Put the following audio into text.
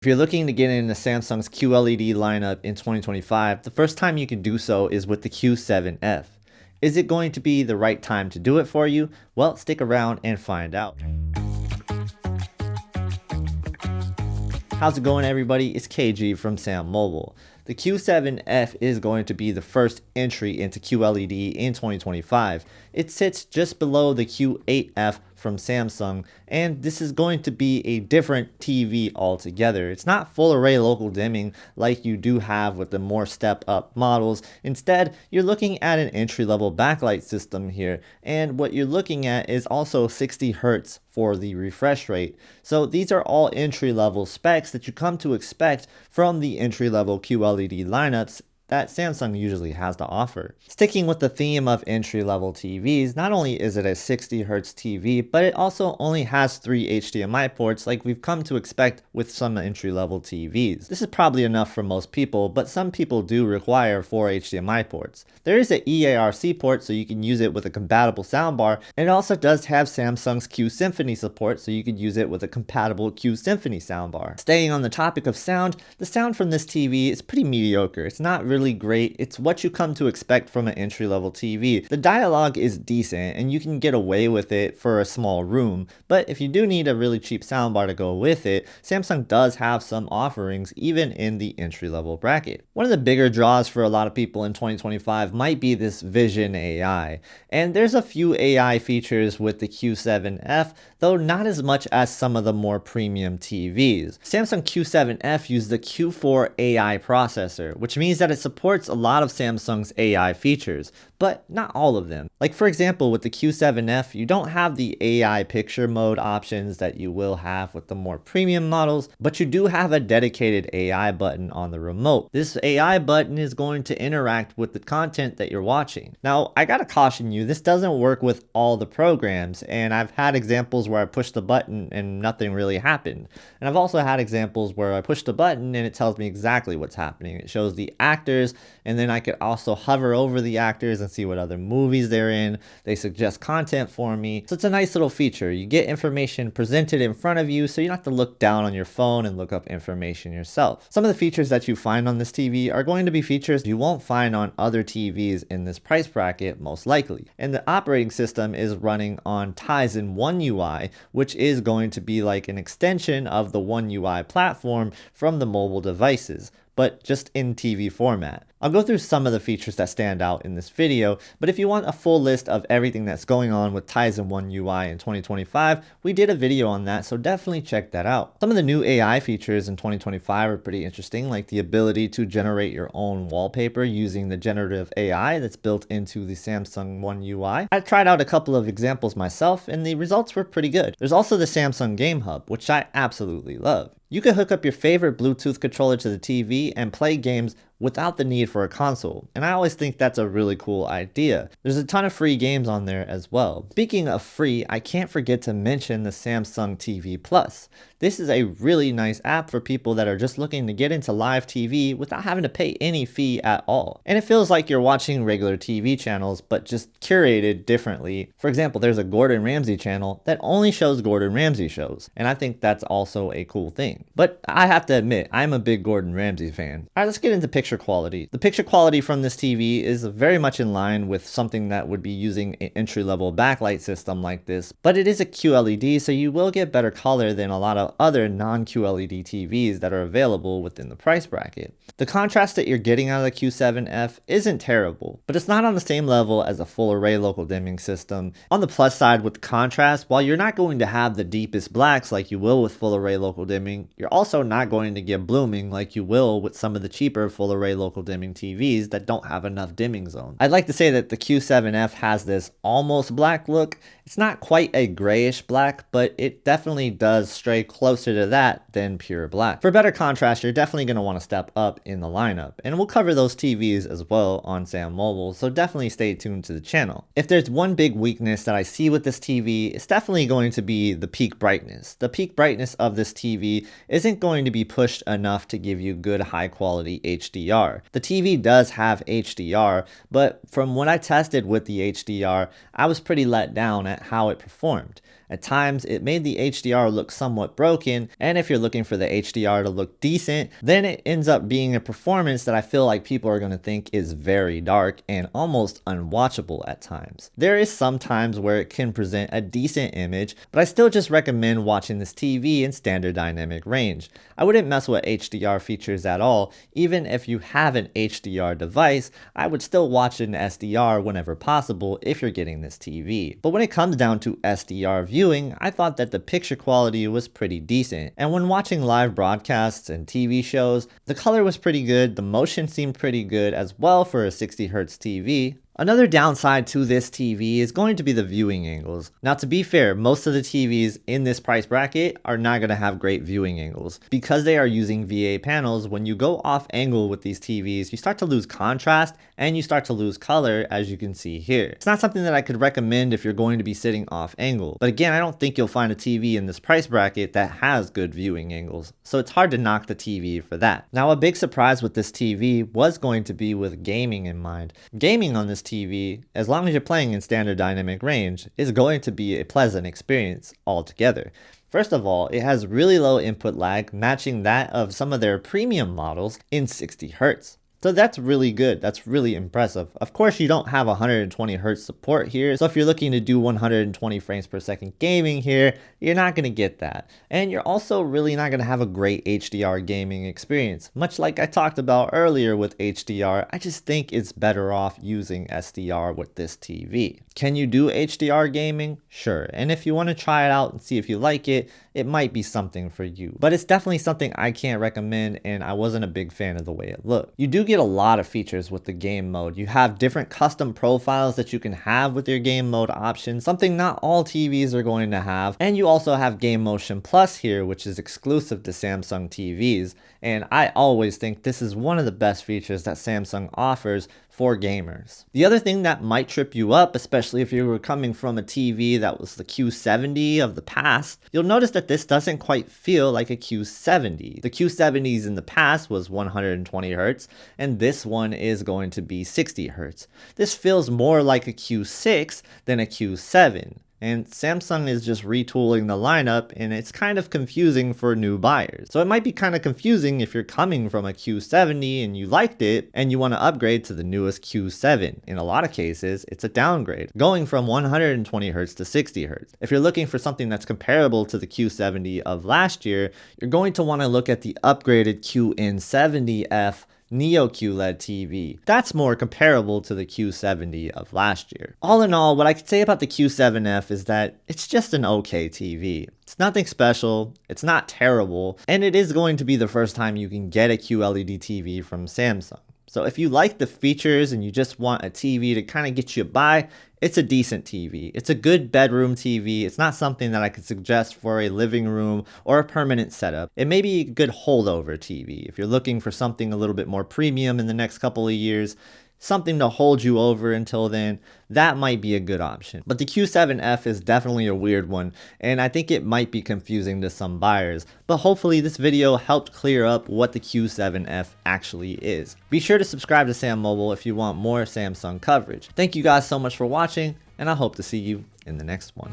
If you're looking to get into Samsung's QLED lineup in 2025, the first time you can do so is with the Q7F. Is it going to be the right time to do it for you? Well, stick around and find out. How's it going, everybody? It's KG from SamMobile. The Q7F is going to be the first entry into QLED in 2025. It sits just below the Q8F from Samsung, and this is going to be a different TV altogether. It's not full array local dimming like you do have with the more step up models. Instead, you're looking at an entry-level backlight system here, and what you're looking at is also 60 Hz for the refresh rate. So these are all entry-level specs that you come to expect from the entry-level QLED lineups that Samsung usually has to offer. Sticking with the theme of entry-level TVs, not only is it a 60 Hz TV, but it also only has 3 HDMI ports like we've come to expect with some entry-level TVs. This is probably enough for most people, but some people do require 4 HDMI ports. There is an EARC port, so you can use it with a compatible soundbar, and it also does have Samsung's Q Symphony support, so you could use it with a compatible Q Symphony soundbar. Staying on the topic of sound, the sound from this TV is pretty mediocre. It's not really great. It's what you come to expect from an entry-level TV. The dialogue is decent and you can get away with it for a small room, but if you do need a really cheap soundbar to go with it, Samsung does have some offerings even in the entry-level bracket. One of the bigger draws for a lot of people in 2025 might be this Vision AI, and there's a few AI features with the Q7F, though not as much as some of the more premium TVs. Samsung Q7F used the Q4 AI processor, which means that it supports a lot of Samsung's AI features, but not all of them. Like for example, with the Q7F, you don't have the AI picture mode options that you will have with the more premium models, but you do have a dedicated AI button on the remote. This AI button is going to interact with the content that you're watching. Now, I gotta caution you, this doesn't work with all the programs, and I've had examples where I pushed the button and nothing really happened. And I've also had examples where I push the button and it tells me exactly what's happening. It shows the actors, and then I could also hover over the actors and see what other movies they're in. They suggest content for me. So it's a nice little feature. You get information presented in front of you, so you don't have to look down on your phone and look up information yourself. Some of the features that you find on this TV are going to be features you won't find on other TVs in this price bracket, most likely. And the operating system is running on Tizen One UI, which is going to be like an extension of the One UI platform from the mobile devices, but just in TV format. I'll go through some of the features that stand out in this video, but if you want a full list of everything that's going on with Tizen One UI in 2025, we did a video on that, so definitely check that out. Some of the new AI features in 2025 are pretty interesting, like the ability to generate your own wallpaper using the generative AI that's built into the Samsung One UI. I tried out a couple of examples myself, and the results were pretty good. There's also the Samsung Game Hub, which I absolutely love. You can hook up your favorite Bluetooth controller to the TV and play games without the need for a console, and I always think that's a really cool idea. There's a ton of free games on there as well. Speaking of free, I can't forget to mention the Samsung TV Plus. This is a really nice app for people that are just looking to get into live TV without having to pay any fee at all. And it feels like you're watching regular TV channels, but just curated differently. For example, there's a Gordon Ramsay channel that only shows Gordon Ramsay shows, and I think that's also a cool thing. But I have to admit, I'm a big Gordon Ramsay fan. All right, let's get into picture quality. The picture quality from this TV is very much in line with something that would be using an entry-level backlight system like this, but it is a QLED, so you will get better color than a lot of other non-QLED TVs that are available within the price bracket. The contrast that you're getting out of the Q7F isn't terrible, but it's not on the same level as a full array local dimming system. On the plus side with the contrast, while you're not going to have the deepest blacks like you will with full array local dimming, you're also not going to get blooming like you will with some of the cheaper full array local dimming TVs that don't have enough dimming zones. I'd like to say that the Q7F has this almost black look. It's not quite a grayish black, but it definitely does stray closer to that than pure black. For better contrast, you're definitely going to want to step up in the lineup, and we'll cover those TVs as well on SamMobile, so definitely stay tuned to the channel. If there's one big weakness that I see with this TV, it's definitely going to be the peak brightness. The peak brightness of this TV isn't going to be pushed enough to give you good high quality HDR. The TV does have HDR, but from what I tested with the HDR, I was pretty let down at how it performed. At times, it made the HDR look somewhat broken, and if you're looking for the HDR to look decent, then it ends up being a performance that I feel like people are going to think is very dark and almost unwatchable at times. There is some times where it can present a decent image, but I still just recommend watching this TV in standard dynamic range. I wouldn't mess with HDR features at all. Even if you have an HDR device, I would still watch it in SDR whenever possible if you're getting this TV. But when it comes down to SDR viewing, I thought that the picture quality was pretty decent. And when watching live broadcasts and TV shows, the color was pretty good, the motion seemed pretty good as well for a 60Hz TV. Another downside to this TV is going to be the viewing angles. Now, to be fair, most of the TVs in this price bracket are not going to have great viewing angles. Because they are using VA panels, when you go off angle with these TVs, you start to lose contrast and you start to lose color, as you can see here. It's not something that I could recommend if you're going to be sitting off angle. But again, I don't think you'll find a TV in this price bracket that has good viewing angles. So it's hard to knock the TV for that. Now, a big surprise with this TV was going to be with gaming in mind. Gaming on this TV, as long as you're playing in standard dynamic range, is going to be a pleasant experience altogether. First of all, it has really low input lag, matching that of some of their premium models in 60Hz. So that's really good. That's really impressive. Of course, you don't have 120 Hz support here. So if you're looking to do 120 frames per second gaming here, you're not going to get that. And you're also really not going to have a great HDR gaming experience. Much like I talked about earlier with HDR, I just think it's better off using SDR with this TV. Can you do HDR gaming? Sure. And if you want to try it out and see if you like it, it might be something for you. But it's definitely something I can't recommend, and I wasn't a big fan of the way it looked. You do get a lot of features with the game mode. You have different custom profiles that you can have with your game mode options, something not all TVs are going to have. And you also have Game Motion Plus here, which is exclusive to Samsung TVs. And I always think this is one of the best features that Samsung offers for gamers. The other thing that might trip you up, especially if you were coming from a TV that was the Q70 of the past, you'll notice that this doesn't quite feel like a Q70. The Q70s in the past was 120 Hz, and this one is going to be 60 Hz. This feels more like a Q6 than a Q7. And Samsung is just retooling the lineup, and it's kind of confusing for new buyers. So it might be kind of confusing if you're coming from a Q70 and you liked it and you want to upgrade to the newest Q7. In a lot of cases, it's a downgrade, going from 120 Hz to 60 Hz. If you're looking for something that's comparable to the Q70 of last year, you're going to want to look at the upgraded QN70F Neo QLED TV. That's more comparable to the Q70 of last year. All in all, what I could say about the Q7F is that it's just an okay TV. It's nothing special, it's not terrible, and it is going to be the first time you can get a QLED TV from Samsung. So if you like the features and you just want a TV to kind of get you by, it's a decent TV. It's a good bedroom TV. It's not something that I could suggest for a living room or a permanent setup. It may be a good holdover TV. If you're looking for something a little bit more premium in the next couple of years, something to hold you over until then, that might be a good option. But the Q7F is definitely a weird one, and I think it might be confusing to some buyers. But hopefully this video helped clear up what the Q7F actually is. Be sure to subscribe to SamMobile if you want more Samsung coverage. Thank you guys so much for watching, and I hope to see you in the next one.